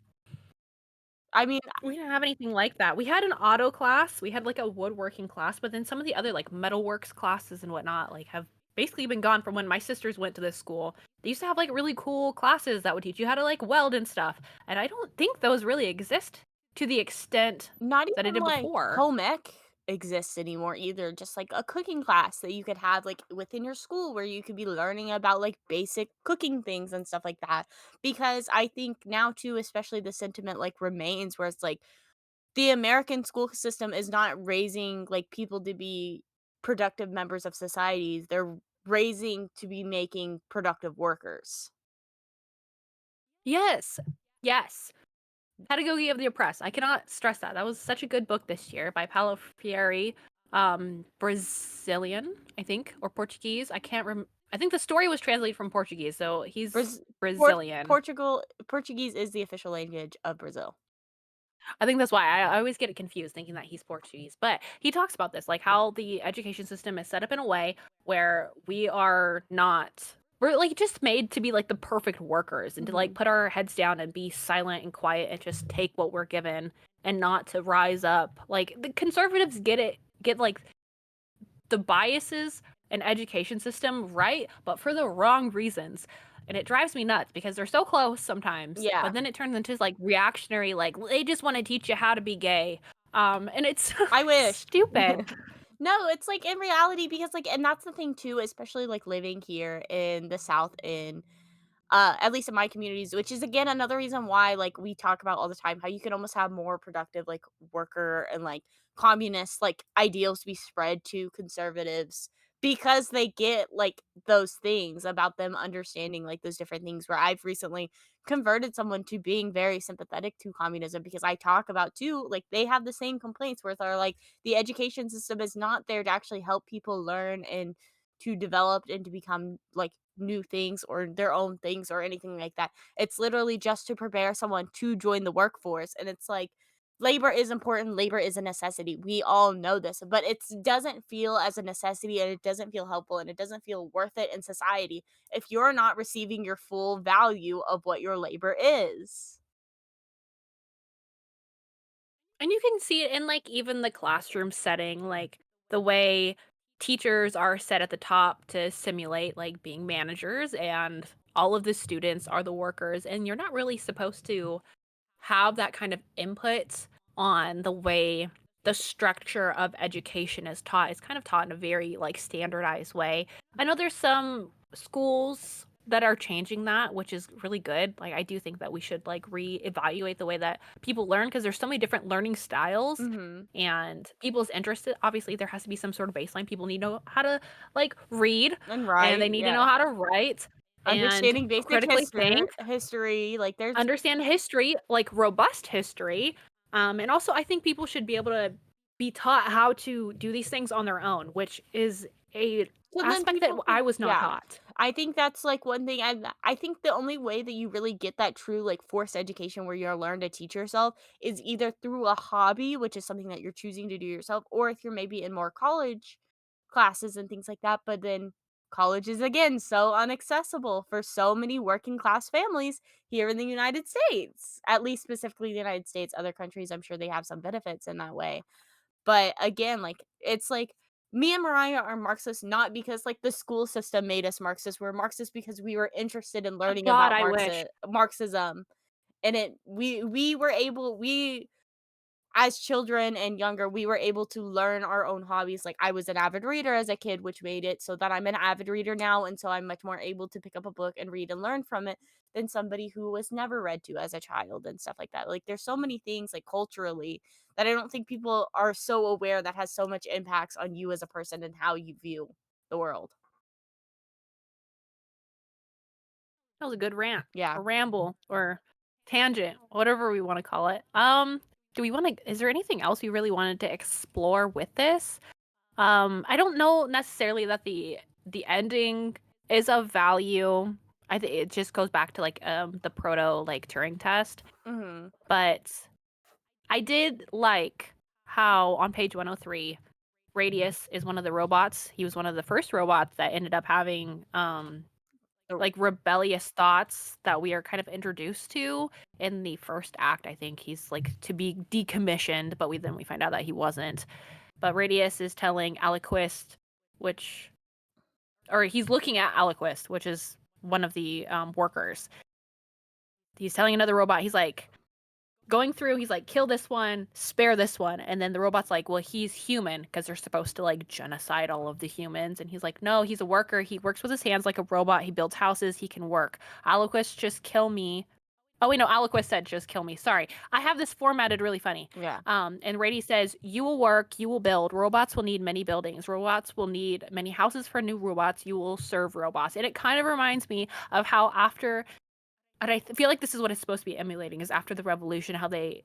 B: I mean,
A: We didn't have anything like that. We had an auto class, we had like a woodworking class, but then some of the other like metalworks classes and whatnot like have basically been gone from when my sisters went to this school. They used to have like really cool classes that would teach you how to like weld and stuff, and I don't think those really exist to the extent
B: not
A: that it
B: even
A: did
B: like
A: before.
B: home ec exists anymore either. Just like a cooking class that you could have like within your school where you could be learning about like basic cooking things and stuff like that. Because I think now too, especially the sentiment like remains where it's like the American school system is not raising like people to be productive members of societies. They're raising to be making productive workers.
A: Yes. Yes. Pedagogy of the Oppressed. I cannot stress that. That was such a good book this year by Paulo Freire, Brazilian, I think, or Portuguese. I can't remember. I think the story was translated from Portuguese, so he's
B: Braz-
A: Brazilian.
B: Portuguese is the official language of Brazil.
A: I think that's why I always get it confused thinking that he's Portuguese. But he talks about this, like how the education system is set up in a way where we are not we're like just made to be like the perfect workers and to like
B: Mhm.
A: put our heads down and be silent and quiet and just take what we're given and not to rise up. Like the conservatives get like the biases and education system right, but for the wrong reasons. And it drives me nuts because they're so close sometimes,
B: Yeah,
A: but then it turns into like reactionary, like they just want to teach you how to be gay. And it's
B: I wish.
A: stupid.
B: No, it's like in reality because like and that's the thing too, especially like living here in the South in at least in my communities, which is again another reason why like we talk about all the time how you can almost have more productive like worker and like communist like ideals be spread to conservatives because they get like those things about them understanding like those different things where I've recently converted someone to being very sympathetic to communism because I talk about too like they have the same complaints where they're like the education system is not there to actually help people learn and to develop and to become like new things or their own things or anything like that. It's literally just to prepare someone to join the workforce. And it's like labor is important, labor is a necessity. We all know this, but it doesn't feel as a necessity and it doesn't feel helpful and it doesn't feel worth it in society if you're not receiving your full value of what your labor is.
A: And you can see it in like even the classroom setting, like the way teachers are set at the top to simulate like being managers and all of the students are the workers and you're not really supposed to have that kind of input on the way the structure of education is taught is kind of taught in a very like standardized way. I know there's some schools that are changing that, which is really good. Like I do think that we should like reevaluate the way that people learn because there's so many different learning styles
B: Mhm.
A: and people's interests. Obviously, there has to be some sort of baseline. People need to know how to like read
B: And
A: and
B: right,
A: they need to
B: yeah.
A: know how to write and
B: Understanding basic
A: critically think,
B: history, like, there's
A: understand history, like robust history. And also, I think people should be able to be taught how to do these things on their own, which is a
B: so then
A: aspect that
B: people can
A: I was not
B: yeah.
A: taught.
B: I think that's, like, one thing, and I think the only way that you really get that true, like, forced education where you're learn to teach yourself is either through a hobby, which is something that you're choosing to do yourself, or if you're maybe in more college classes and things like that, but then college is, again, so inaccessible for so many working class families here in the United States, at least specifically the United States. Other countries, I'm sure they have some benefits in that way. But again, like, it's like me and Mariah are Marxists not because like the school system made us Marxists. We're Marxists because we were interested in learning
A: God,
B: about
A: I wish.
B: Marxism. And we were able we as children and younger, we were able to learn our own hobbies. Like I was an avid reader as a kid, which made it so that I'm an avid reader now. And so I'm much more able to pick up a book and read and learn from it than somebody who was never read to as a child and stuff like that. Like there's so many things like culturally that I don't think people are so aware that has so much impacts on you as a person and how you view the world.
A: That was a good rant
B: Yeah.
A: or ramble or tangent, whatever we want to call it. Do we want to? Is there anything else we really wanted to explore with this? I don't know necessarily that the ending is of value. I think it just goes back to like the proto like Turing test.
B: Mhm.
A: But I did like how on page 103, Radius is one of the robots. He was one of the first robots that ended up having
B: The
A: like rebellious thoughts that we are kind of introduced to in the first act. I think he's like to be decommissioned, but we find out that he wasn't. But Radius is telling Aliquist, which or he's looking at Aliquist, which is one of the workers. He's telling another robot, he's like going through, he's like, kill this one, spare this one. And then the robot's like, well, he's human because they're supposed to like genocide all of the humans. And he's like, no, he's a worker. He works with his hands like a robot. He builds houses. He can work. Aliquist, just kill me. Oh, wait, no, Aliquist said, just kill me. Sorry. I have this formatted really funny.
B: yeah.
A: And Rady says, you will work, you will build. Robots will need many buildings. Robots will need many houses for new robots. You will serve robots. And it kind of reminds me of how after and feel like this is what it's supposed to be emulating is after the revolution, how they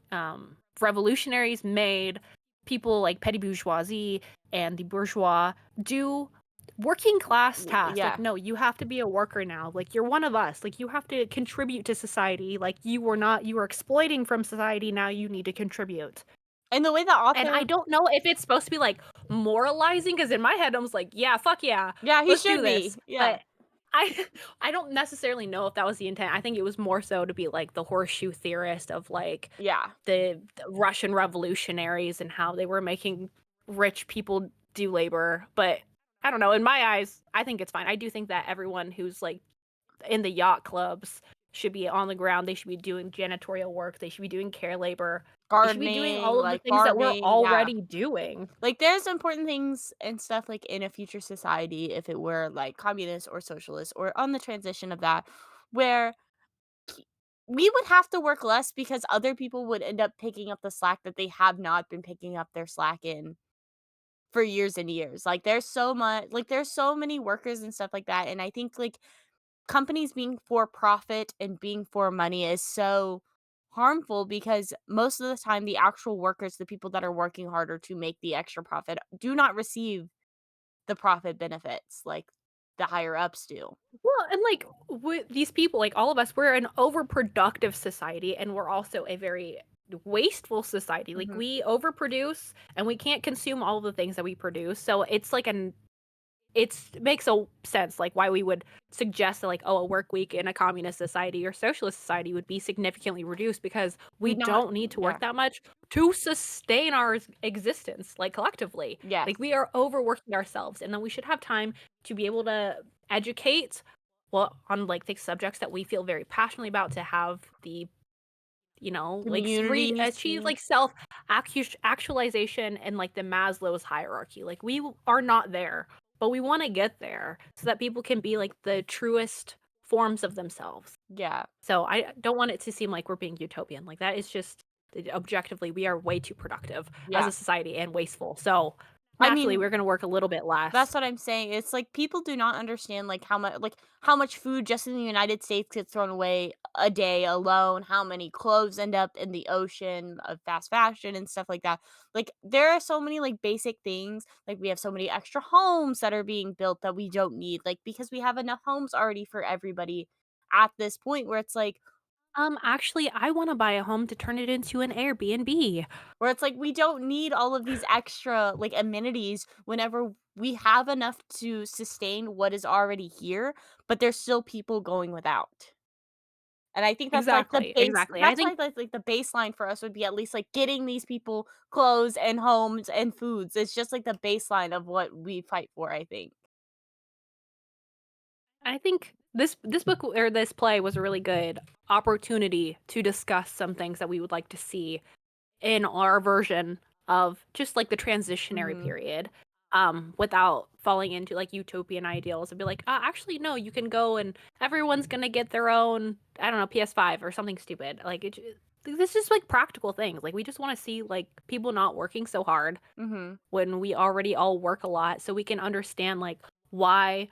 A: revolutionaries made people like petty bourgeoisie and the bourgeois do working class tasks. Like,
B: Yeah.
A: no, you have to be a worker now. Like, you're one of us. Like, you have to contribute to society. Like, you were exploiting from society. Now you need to contribute.
B: And the way the
A: And I
B: author
A: don't know if it's supposed to be like moralizing because in my head I was like, yeah, fuck yeah,
B: yeah, he
A: let's do
B: should
A: this.
B: be. Yeah.
A: But I I don't necessarily know if that was the intent. I think it was more so to be like the horseshoe theorist of like
B: Yeah.
A: the Russian revolutionaries and how they were making rich people do labor. But I don't know. In my eyes, I think it's fine. I do think that everyone who's like in the yacht clubs should be on the ground. They should be doing janitorial work. They should be doing care labor. They should be doing
B: Gardening,
A: all of the
B: like
A: things that we're
B: farming, yeah.
A: already doing.
B: Like, there's important things and stuff, like, in a future society, if it were, like, communist or socialist or on the transition of that, where we would have to work less because other people would end up picking up the slack that they have not been picking up their slack in for years and years. Like, there's so many workers and stuff like that, and I think, like, companies being for profit and being for money is so harmful because most of the time the actual workers, the people that are working harder to make the extra profit, do not receive the profit benefits like the higher ups do.
A: Well, and like these people, like all of us, we're an overproductive society, and we're also a very wasteful society. Like
B: Mhm.
A: we overproduce, and we can't consume all the things that we produce. So it's like an makes a sense like why we would suggest that like oh a work week in a communist society or socialist society would be significantly reduced because we
B: We not
A: don't need to work
B: yeah.
A: that much to sustain our existence like collectively.
B: Yes.
A: Like we are overworking ourselves and then we should have time to be able to educate well on like the subjects that we feel very passionately about to have the you know, like
B: Communities
A: achieve
B: be
A: like self actualization and like the Maslow's hierarchy. Like are not there, but we want to get there so that people can be like the truest forms of themselves.
B: Yeah.
A: So I don't want it to seem like we're being utopian. Like that is just objectively we are way too productive as
B: Yeah.
A: a society and wasteful. So
B: I
A: naturally
B: mean,
A: we're going to work a little bit
B: that's
A: less.
B: what I'm saying. It's like people do not understand like how much food just in the United States gets thrown away a day alone, how many clothes end up in the ocean of fast fashion and stuff like that. Like there are so many like basic things. Like we have so many extra homes that are being built that we don't need. Like because we have enough homes already for everybody at this point where it's like
A: Actually I want to buy a home to turn it into an Airbnb.
B: we don't need all of these extra like amenities whenever we have enough to sustain what is already here, but there's still people going without. And I think that's like the
A: Exactly.
B: base
A: Exactly. I
B: that's why
A: think
B: that's like the baseline for us would be at least like getting these people clothes and homes and foods. It's just like the baseline of what we fight for, I think.
A: this book or this play was a really good opportunity to discuss some things that we would like to see in our version of just like the transitionary
B: Mhm.
A: period, without falling into like utopian ideals and be like, actually no, you can go and everyone's gonna get their own, I don't know, PS5 or something stupid. Like this is just like practical things. Like we just want to see like people not working so hard
B: Mhm.
A: when we already all work a lot, so we can understand like why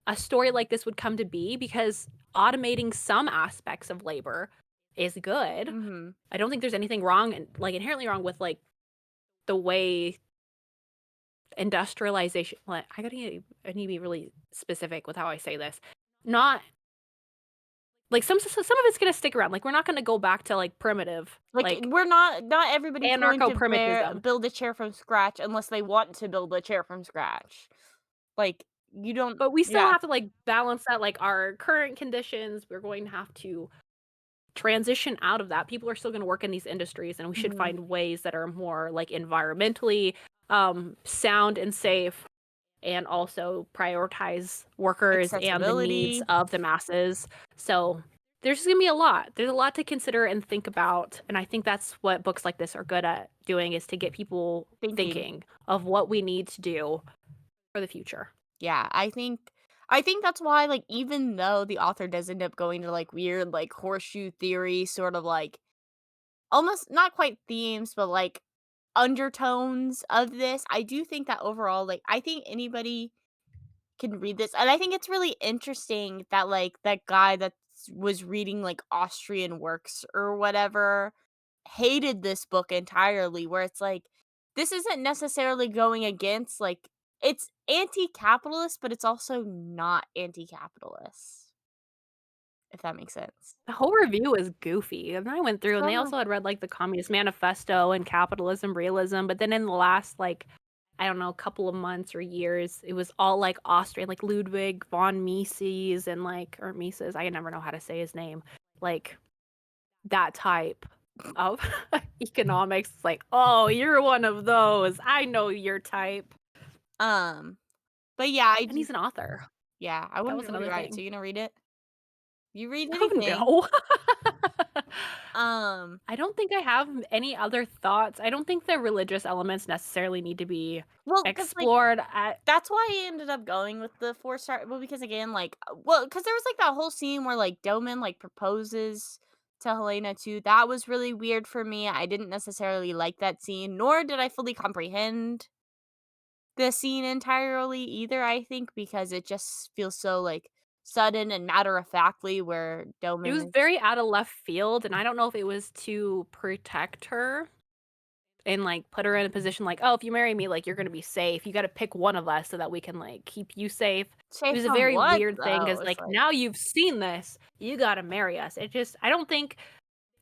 A: a story like this would come to be, because automating some aspects of labor is good.
B: Mhm.
A: I don't think there's anything wrong and like inherently wrong with like the way industrialization, like I need to be really specific with how I say this. Not like some of it's gonna stick around. Like we're not gonna go back to like primitive,
B: Like
A: like
B: we're not everybody's going
A: anarcho
B: to
A: primitivism.
B: build a chair from scratch unless they want to build a chair from scratch. Like you don't
A: But we still
B: yeah.
A: have to like balance that like our current conditions. We're going to have to transition out of that. People are still going to work in these industries, and we should
B: Mhm.
A: find ways that are more like environmentally sound and safe, and also prioritize workers and the needs
B: Accessibility,
A: of the masses. So there's just going to be a lot. There's a lot to consider and think about, and I think that's what books like this are good at doing, is to get people
B: thinking.
A: thinking of what we need to do for the future.
B: Yeah, I think that's why, like, even though the author does end up going to, like, weird, like, horseshoe theory sort of, like, almost not quite themes, but, like, undertones of this, I do think that overall, like, I think anybody can read this, and I think it's really interesting that, like, that guy that was reading, like, Austrian works or whatever hated this book entirely, where it's like, this isn't necessarily going against, like it's anti-capitalist, but it's also not anti-capitalist, if that makes sense.
A: The whole review was goofy, and I went through, and they
B: So
A: also had read, like, the Communist Manifesto and Capitalism, Realism, but then in the last, like, I don't know, couple of months or years, it was all, like, Austrian, like, Ludwig von Mises and, like or Mises, I never know how to say his name, like, that type of economics, like, "Oh, you're one of those, I know your type."
B: um, but yeah, I
A: And he's
B: just
A: an author.
B: yeah, I
A: That
B: wanted
A: was
B: to know what he
A: another
B: writes, so
A: thing.
B: you gonna read it? You read
A: Oh,
B: anything.
A: no.
B: Um,
A: I don't think I have any other thoughts. I don't think the religious elements necessarily need to be
B: well, because like,
A: explored at
B: that's why I ended up going with the 4 star well, because again, like, because there was, like, that whole scene where, like, Doman, like, proposes to Helena too, that was really weird for me, I didn't necessarily like that scene, nor did I fully comprehend the scene entirely either, I think, because it just feels so, like, sudden and matter-of-factly where
A: it
B: Doman
A: was
B: is
A: very out of left field, and I don't know if it was to protect her and, like, put her in a position like, "Oh, if you marry me, like, you're gonna be safe. You gotta pick one of us so that we can, like, keep you safe." It
B: safe
A: was a
B: from
A: very
B: what,
A: weird thing,
B: though?
A: cause
B: It's
A: like,
B: like,
A: "Now you've seen this, you gotta marry us." I don't think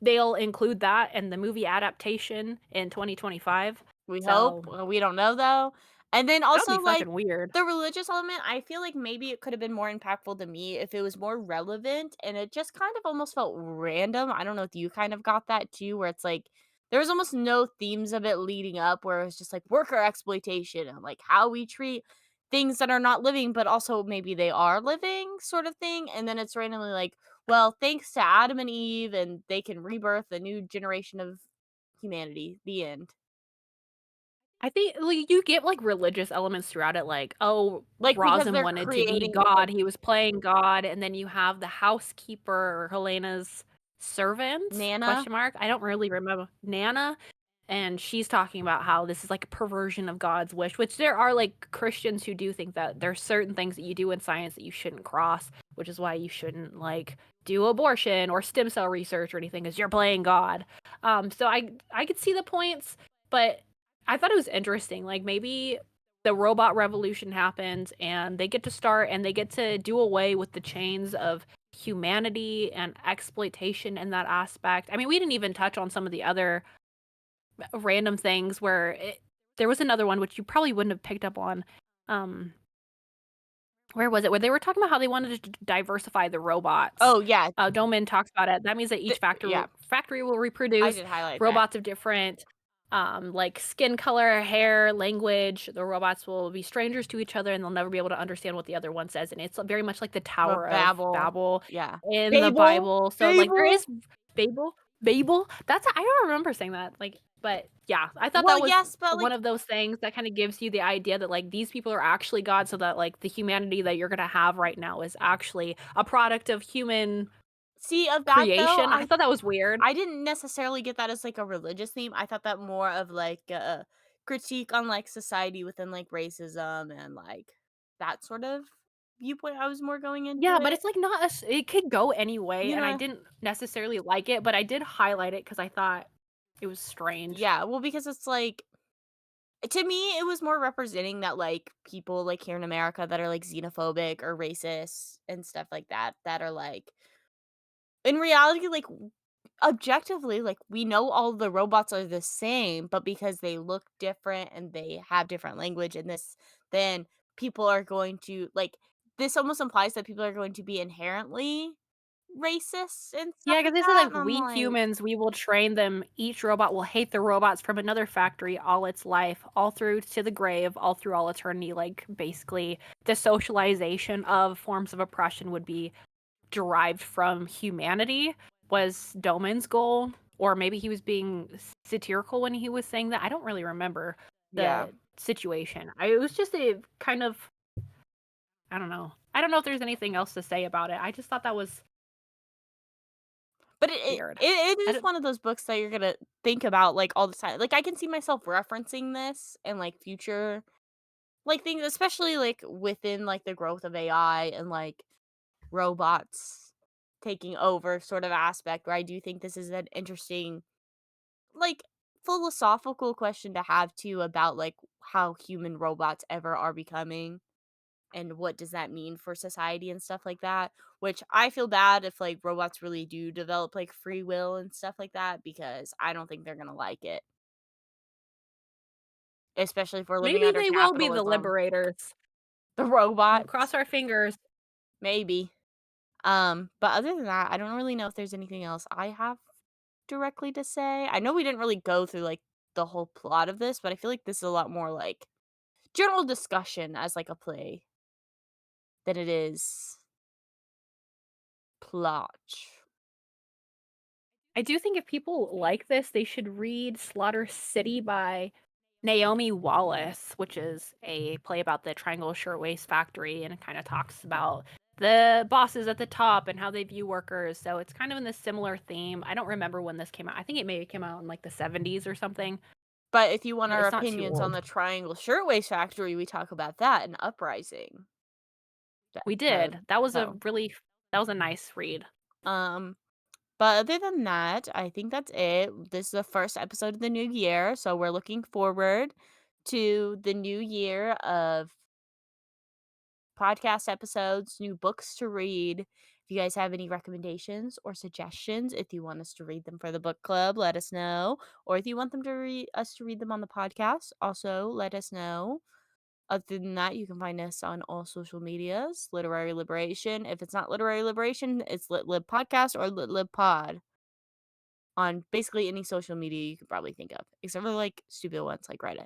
A: they'll include that in the movie adaptation in 2025,
B: we hope,
A: so
B: we don't know, though, and then
A: that would be
B: also, like,
A: fucking weird.
B: the religious element, I feel like maybe it could have been more impactful to me if it was more relevant, and it just kind of almost felt random, I don't know if you kind of got that too, where it's like, there was almost no themes of it leading up, where it was just like worker exploitation and, like, how we treat things that are not living, but also maybe they are living sort of thing, and then it's randomly like, well, thanks to Adam and Eve, and they can rebirth a new generation of humanity. The end.
A: I think, like, you get, like, religious elements throughout it, like, oh,
B: Like, because
A: Rossum
B: they're
A: wanted to be
B: creating,
A: God,
B: like
A: he was playing God, and then you have the housekeeper or Helena's servant,
B: Nana.
A: question mark? I don't really remember. Nana, and she's talking about how this is, like, a perversion of God's wish, which there are, like, Christians who do think that there's certain things that you do in science that you shouldn't cross, which is why you shouldn't, like, do abortion or stem cell research or anything, 'cause you're playing God. So I could see the points, but I thought it was interesting. Like maybe the robot revolution happens and they get to start and they get to do away with the chains of humanity and exploitation in that aspect. I mean, we didn't even touch on some of the other random things where there was another one which you probably wouldn't have picked up on. Um, where was it? Where they were talking about how they wanted to diversify the robots.
B: Oh, yeah.
A: Doman talks about it. That means that each
B: Yeah.
A: factory will
B: I
A: reproduce
B: did highlight that.
A: robots of different, like skin color, hair, language. The robots will be strangers to each other, and they'll never be able to understand what the other one says. And it's very much like the
B: But
A: Tower of
B: Babel.
A: Babel
B: Yeah.
A: in the
B: Fable.
A: Bible. So like there
B: Fable.
A: is Babel, Babel. I don't remember saying that. Like, but yeah, I thought
B: Well,
A: that was
B: yes, but,
A: one
B: like,
A: of those things that kind of gives you the idea that like these people are actually God, so that like the humanity that you're gonna have right now is actually a product of human
B: see, of that, though,
A: creation. I thought that was weird.
B: I didn't necessarily get that as, like, a religious theme. I thought that more of, like, a critique on, like, society within, like, racism and, like, that sort of viewpoint. I was more going into
A: Yeah, but
B: it.
A: it's like not a it could go any way,
B: You
A: and I
B: know.
A: didn't necessarily like it, but I did highlight it because I thought it was strange.
B: Yeah, well, because it's like, to me, it was more representing that, like, people, like, here in America that are, like, xenophobic or racist and stuff like that, that are, like, in reality, like, objectively, like, we know all the robots are the same, but because they look different and they have different language and this, then people are going to, like, this almost implies that people are going to be inherently racist and stuff
A: Yeah,
B: like
A: because this is
B: that,
A: like
B: and I'm
A: we
B: like,
A: humans, we will train them. Each robot will hate the robots from another factory all its life, all through to the grave, all through all eternity. Like basically, the socialization of forms of oppression would be derived from humanity was Doman's goal, or maybe he was being satirical when he was saying that. I don't really remember
B: yeah.
A: the situation. It was just a kind of I don't know. I don't know if there's anything else to say about it. I just thought that was
B: But
A: weird.
B: it
A: I
B: is
A: don't,
B: one of those books that you're gonna think about, like, all the time. Like, I can see myself referencing this and, like, future, like, things, especially, like, within, like, the growth of AI and, like, robots taking over sort of aspect, where I do think this is an interesting, like, philosophical question to have too about, like, how human robots ever are becoming and what does that mean for society and stuff like that, which I feel bad if, like, robots really do develop, like, free will and stuff like that, because I don't think they're gonna like it, especially if we're living
A: maybe
B: under
A: they will be the
B: capitalism.
A: liberators.
B: The
A: We'll cross
B: robots,
A: our fingers.
B: maybe. But other than that, I don't really know if there's anything else I have directly to say. I know we didn't really go through, like, the whole plot of this, but I feel like this is a lot more, like, general discussion as, like, a play than it is plot.
A: I do think if people like this, they should read Slaughter City by Naomi Wallace, which is a play about the Triangle Shirtwaist Factory, and it kind of talks about the bosses at the top and how they view workers. So it's kind of in this similar theme. I don't remember when this came out. I think it maybe came out in like the 70s or something,
B: But if you want
A: but
B: our
A: it's not too
B: opinions on
A: old.
B: the Triangle Shirtwaist Factory, we talk about that in Uprising. The
A: We
B: episode.
A: did.
B: So,
A: That was a nice read.
B: um, but other than that, I think that's it. This is the first episode of the new year, so we're looking forward to the new year of podcast episodes, new books to read. If you guys have any recommendations or suggestions, if you want us to read them for the book club, let us know. Or if you want them to read us to read them on the podcast, also let us know. Other than that, you can find us on all social medias, Literary Liberation. If it's not Literary Liberation, it's Lit Lib Podcast or Lit Lib Pod on basically any social media you could probably think of, except for, like, stupid ones like Reddit.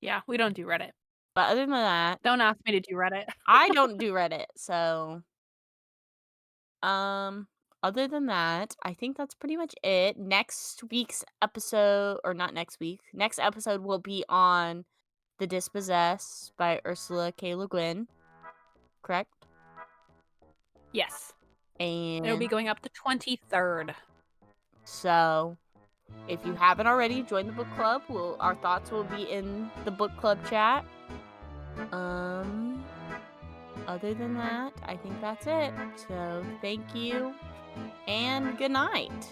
A: Yeah, we don't do Reddit.
B: But other than that,
A: Don't ask me to do Reddit.
B: I don't do Reddit, so um other than that, I think that's pretty much it. Next week's episode, or not next week, next episode will be on The Dispossessed by Ursula K. Le Guin, correct?
A: Yes. It'll be
B: And
A: going up the 23rd.
B: so if you haven't already, join the book club. Our thoughts will be in the book club chat. Um, Other than that, I think that's it. So thank you and good night.